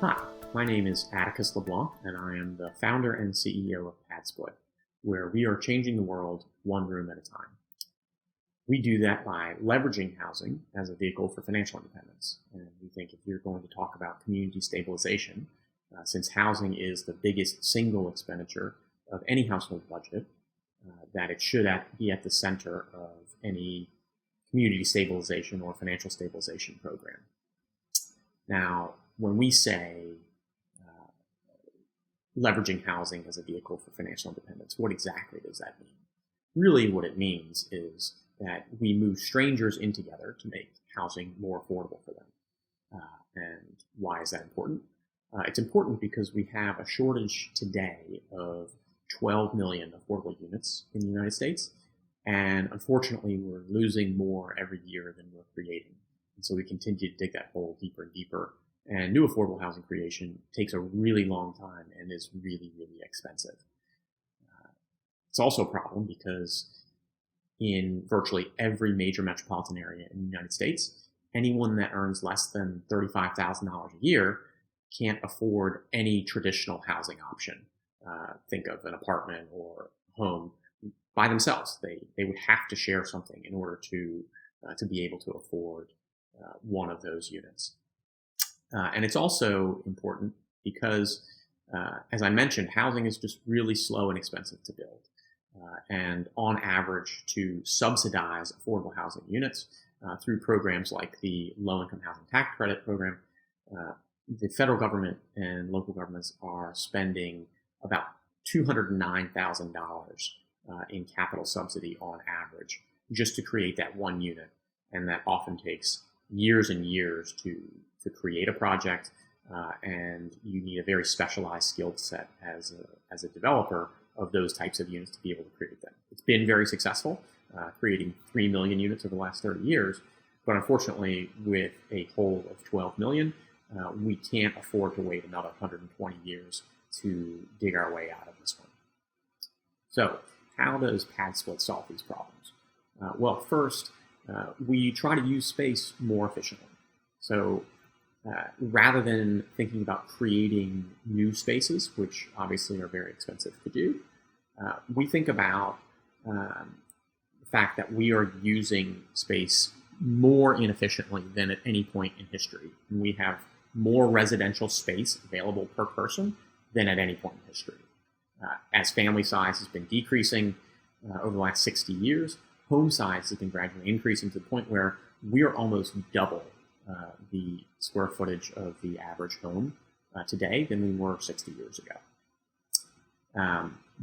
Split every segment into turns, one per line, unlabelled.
Hi, my name is Atticus LeBlanc, and I am the founder and CEO of PadSplit, where we are changing the world one room at a time. We do that by leveraging housing as a vehicle for financial independence. And we think if you're going to talk about community stabilization, since housing is the biggest single expenditure of any household budget, that it should be at the center of any community stabilization or financial stabilization program. Now, when we say leveraging housing as a vehicle for financial independence, what exactly does that mean? Really, what it means is that we move strangers in together to make housing more affordable for them. And why is that important? It's important because we have a shortage today of 12 million affordable units in the United States. And unfortunately, we're losing more every year than we're creating. And so we continue to dig that hole deeper and deeper. And new affordable housing creation takes a really long time and is really, really expensive. It's also a problem because in virtually every major metropolitan area in the United States, anyone that earns less than $35,000 a year can't afford any traditional housing option. Think of an apartment or home by themselves. They would have to share something in order to be able to afford one of those units. And it's also important because, as I mentioned, housing is just really slow and expensive to build. And on average, to subsidize affordable housing units through programs like the Low-Income Housing Tax Credit Program, the federal government and local governments are spending about $209,000 in capital subsidy on average just to create that one unit. And that often takes years and years to create a project, and you need a very specialized skill set as a developer of those types of units to be able to create them. It's been very successful, creating 3 million units over the last 30 years, but unfortunately, with a hole of 12 million, we can't afford to wait another 120 years to dig our way out of this one. So, how does PadSplit solve these problems? Well, first, we try to use space more efficiently. So, rather than thinking about creating new spaces, which obviously are very expensive to do, we think about the fact that we are using space more inefficiently than at any point in history. And we have more residential space available per person than at any point in history. As family size has been decreasing over the last 60 years, home size has been gradually increasing to the point where we are almost double the square footage of the average home today than we were 60 years ago.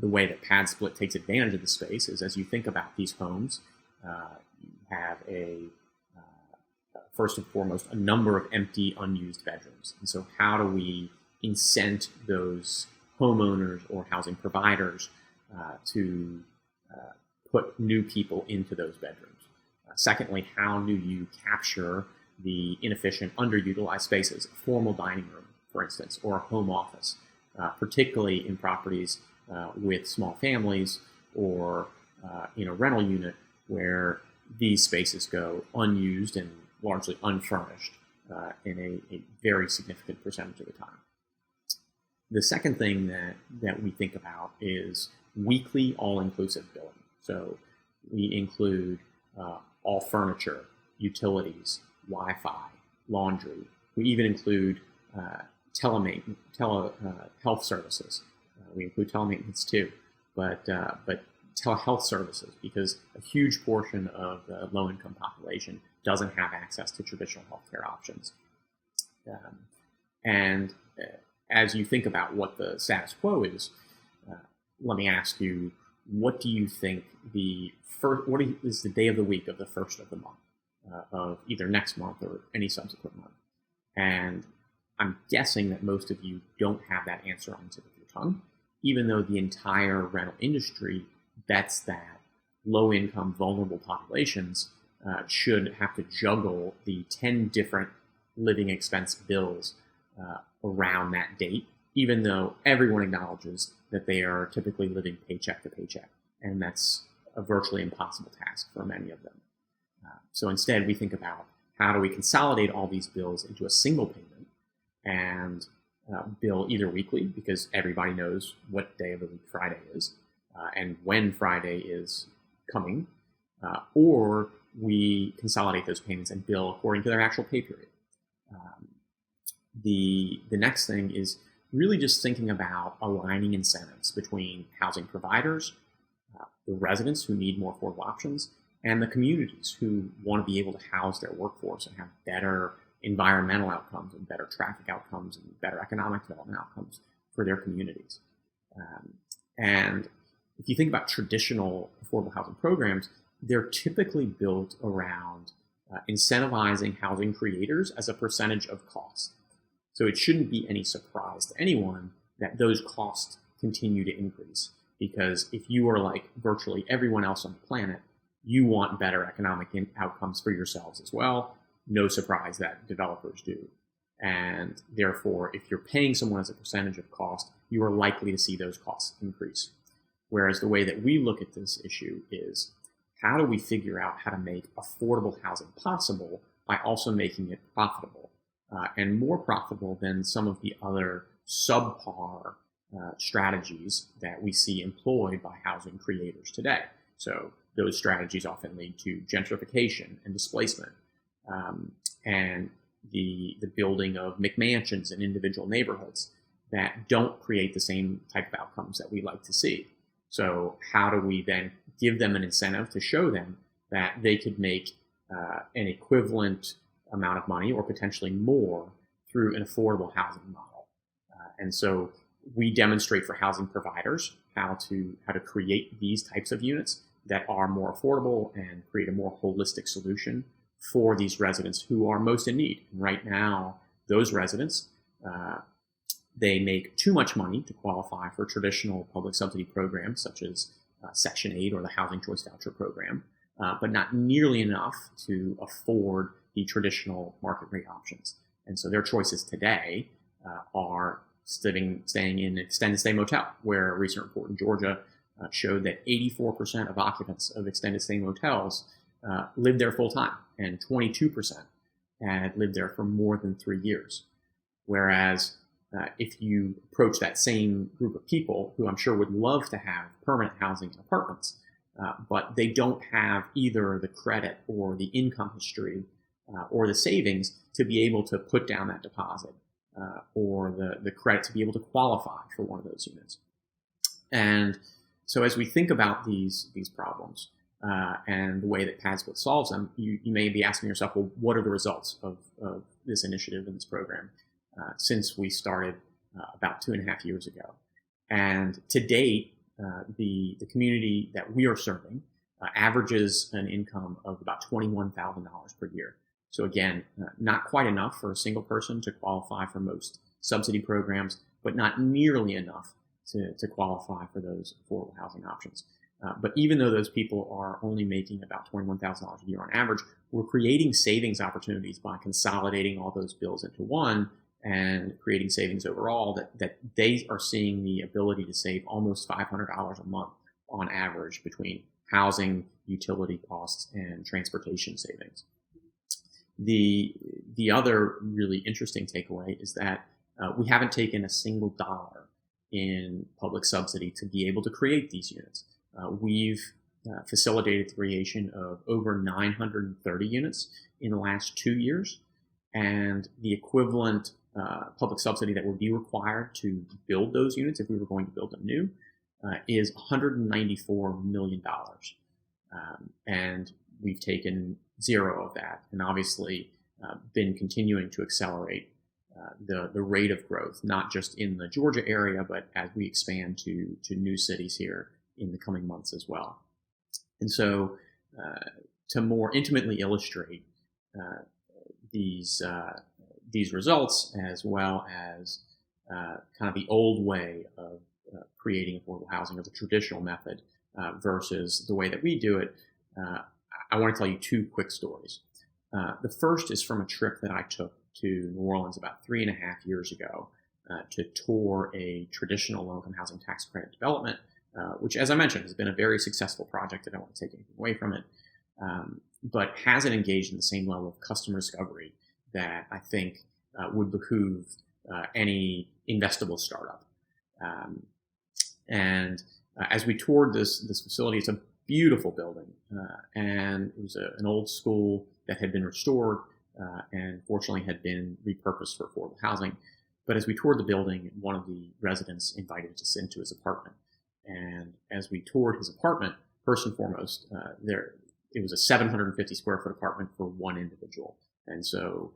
The way that PadSplit takes advantage of the space is, as you think about these homes, you have first and foremost, a number of empty, unused bedrooms. And so how do we incent those homeowners or housing providers to put new people into those bedrooms? Secondly, how do you capture the inefficient, underutilized spaces, a formal dining room, for instance, or a home office, particularly in properties with small families or in a rental unit where these spaces go unused and largely unfurnished in a very significant percentage of the time. The second thing that we think about is weekly all-inclusive billing. So we include all furniture, utilities, Wi-Fi, laundry. We even include health services. We include telemaintenance too, but telehealth services, because a huge portion of the low-income population doesn't have access to traditional healthcare options. As you think about what the status quo is, let me ask you, what do you think what is the day of the week of the first of the month, of either next month or any subsequent month? And I'm guessing that most of you don't have that answer on the tip of your tongue, even though the entire rental industry bets that low-income, vulnerable populations should have to juggle the 10 different living expense bills around that date, even though everyone acknowledges that they are typically living paycheck to paycheck. And that's a virtually impossible task for many of them. So instead, we think about how do we consolidate all these bills into a single payment and bill either weekly, because everybody knows what day of the week Friday is and when Friday is coming, or we consolidate those payments and bill according to their actual pay period. The next thing is really just thinking about aligning incentives between housing providers, the residents who need more affordable options, and the communities who want to be able to house their workforce and have better environmental outcomes and better traffic outcomes and better economic development outcomes for their communities. And if you think about traditional affordable housing programs, they're typically built around incentivizing housing creators as a percentage of cost. So it shouldn't be any surprise to anyone that those costs continue to increase, because if you are like virtually everyone else on the planet, you want better economic outcomes for yourselves as well. No surprise that developers do. And therefore, if you're paying someone as a percentage of cost, you are likely to see those costs increase. Whereas the way that we look at this issue is, how do we figure out how to make affordable housing possible by also making it profitable, and more profitable than some of the other subpar strategies that we see employed by housing creators today. So those strategies often lead to gentrification and displacement, and the building of McMansions in individual neighborhoods that don't create the same type of outcomes that we like to see. So how do we then give them an incentive to show them that they could make an equivalent amount of money or potentially more through an affordable housing model? And so we demonstrate for housing providers how to create these types of units that are more affordable and create a more holistic solution for these residents who are most in need. And right now, those residents, they make too much money to qualify for traditional public subsidy programs such as Section 8 or the Housing Choice Voucher Program, but not nearly enough to afford the traditional market rate options. And so their choices today are staying in an extended stay motel, where a recent report in Georgia showed that 84% of occupants of extended stay motels lived there full time, and 22% had lived there for more than 3 years. Whereas if you approach that same group of people, who I'm sure would love to have permanent housing and apartments, but they don't have either the credit or the income history or the savings to be able to put down that deposit, or the credit to be able to qualify for one of those units. And so as we think about these problems and the way that PadSplit solves them, you may be asking yourself, well, what are the results of this initiative in this program since we started about 2.5 years ago? And to date, the community that we are serving averages an income of about $21,000 per year. So again, not quite enough for a single person to qualify for most subsidy programs, but not nearly enough to qualify for those affordable housing options. But even though those people are only making about $21,000 a year on average, we're creating savings opportunities by consolidating all those bills into one and creating savings overall, that they are seeing the ability to save almost $500 a month on average between housing, utility costs, and transportation savings. The other really interesting takeaway is that we haven't taken a single dollar in public subsidy to be able to create these units. We've facilitated the creation of over 930 units in the last 2 years, and the equivalent public subsidy that would be required to build those units, if we were going to build them new, is $194 million. And we've taken zero of that, and obviously been continuing to accelerate the rate of growth, not just in the Georgia area, but as we expand to new cities here in the coming months as well. And so to more intimately illustrate these results, as well as kind of the old way of creating affordable housing, or the traditional method, versus the way that we do it, I want to tell you 2 quick stories. The first is from a trip that I took to New Orleans about 3.5 years ago to tour a traditional low-income housing tax credit development, which, as I mentioned, has been a very successful project. I don't want to take anything away from it, but hasn't engaged in the same level of customer discovery that I think would behoove any investable startup. And as we toured this facility, it's a beautiful building, and it was an old school that had been restored and fortunately had been repurposed for affordable housing. But as we toured the building, one of the residents invited us into his apartment. And as we toured his apartment, first and foremost, it was a 750 square foot apartment for one individual. And so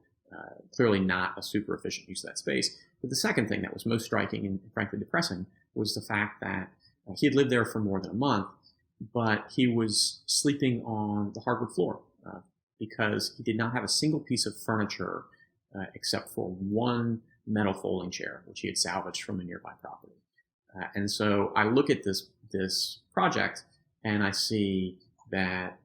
clearly not a super efficient use of that space. But the second thing that was most striking and frankly depressing was the fact that he had lived there for more than a month, but he was sleeping on the hardwood floor because he did not have a single piece of furniture except for one metal folding chair, which he had salvaged from a nearby property. And so I look at this project and I see that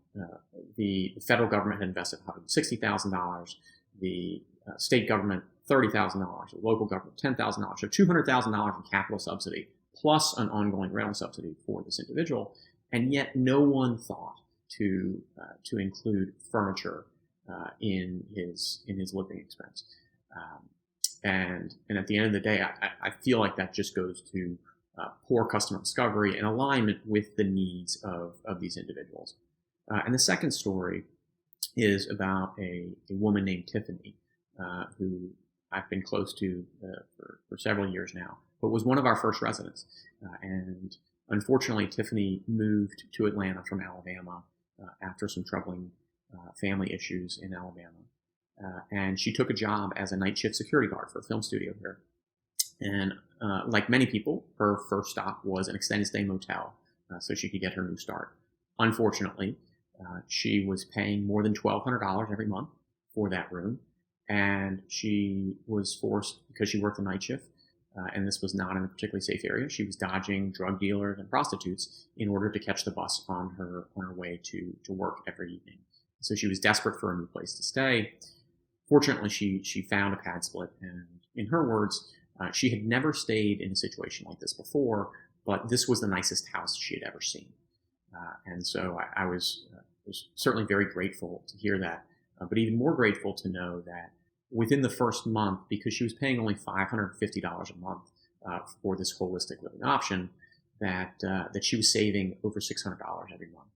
the federal government had invested $160,000, the state government $30,000, the local government $10,000, so $200,000 in capital subsidy plus an ongoing rental subsidy for this individual, and yet no one thought to include furniture in his living expense. And at the end of the day, I feel like that just goes to poor customer discovery and alignment with the needs of these individuals. And the second story is about a woman named Tiffany, who I've been close to for several years now, but was one of our first residents. And unfortunately, Tiffany moved to Atlanta from Alabama after some troubling family issues in Alabama. And she took a job as a night shift security guard for a film studio here. And like many people, her first stop was an extended stay motel so she could get her new start. Unfortunately, she was paying more than $1,200 every month for that room. And she was forced, because she worked the night shift, and this was not in a particularly safe area, she was dodging drug dealers and prostitutes in order to catch the bus on her way to work every evening. So she was desperate for a new place to stay. Fortunately, she found a PadSplit, and in her words, she had never stayed in a situation like this before, but this was the nicest house she had ever seen. And so I was certainly very grateful to hear that, but even more grateful to know that within the first month, because she was paying only $550 a month for this holistic living option, that she was saving over $600 every month.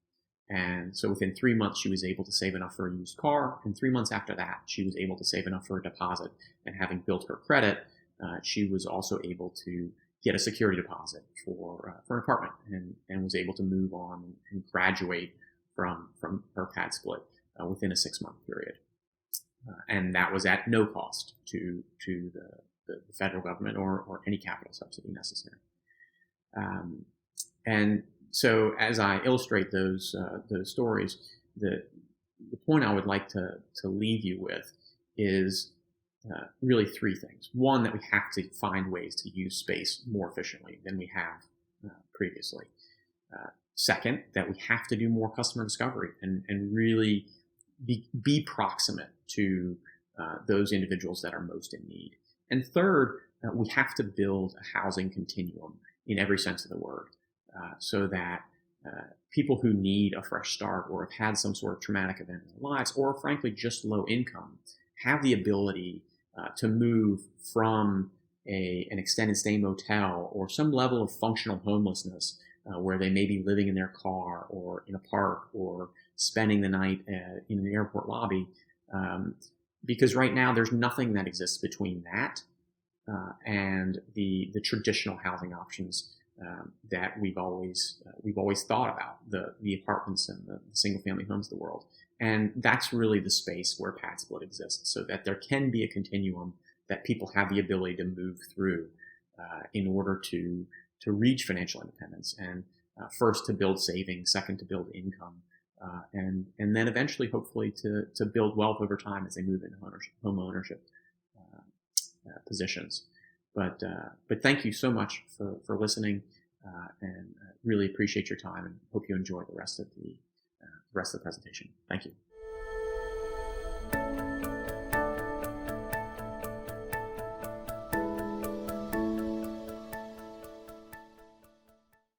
And so within 3 months, she was able to save enough for a used car. And 3 months after that, she was able to save enough for a deposit. And having built her credit, she was also able to get a security deposit for an apartment, and was able to move on and graduate from her PadSplit within a 6-month period. And that was at no cost to the federal government or any capital subsidy necessary. And so as I illustrate those stories, the point I would like to leave you with is really 3 things. One, that we have to find ways to use space more efficiently than we have previously. Second, that we have to do more customer discovery and really be proximate to those individuals that are most in need. And third, we have to build a housing continuum in every sense of the word, so that people who need a fresh start or have had some sort of traumatic event in their lives, or frankly just low income, have the ability to move from an extended stay motel or some level of functional homelessness where they may be living in their car or in a park or spending the night in an airport lobby. Because right now there's nothing that exists between that and the traditional housing options that we've always thought about, the apartments and the single family homes of the world. And that's really the space where PadSplit exists, so that there can be a continuum that people have the ability to move through in order to reach financial independence, and first to build savings, second to build income, and then eventually, hopefully, to build wealth over time as they move into home ownership positions. But thank you so much for listening, and really appreciate your time, and hope you enjoy the rest of the presentation. Thank you.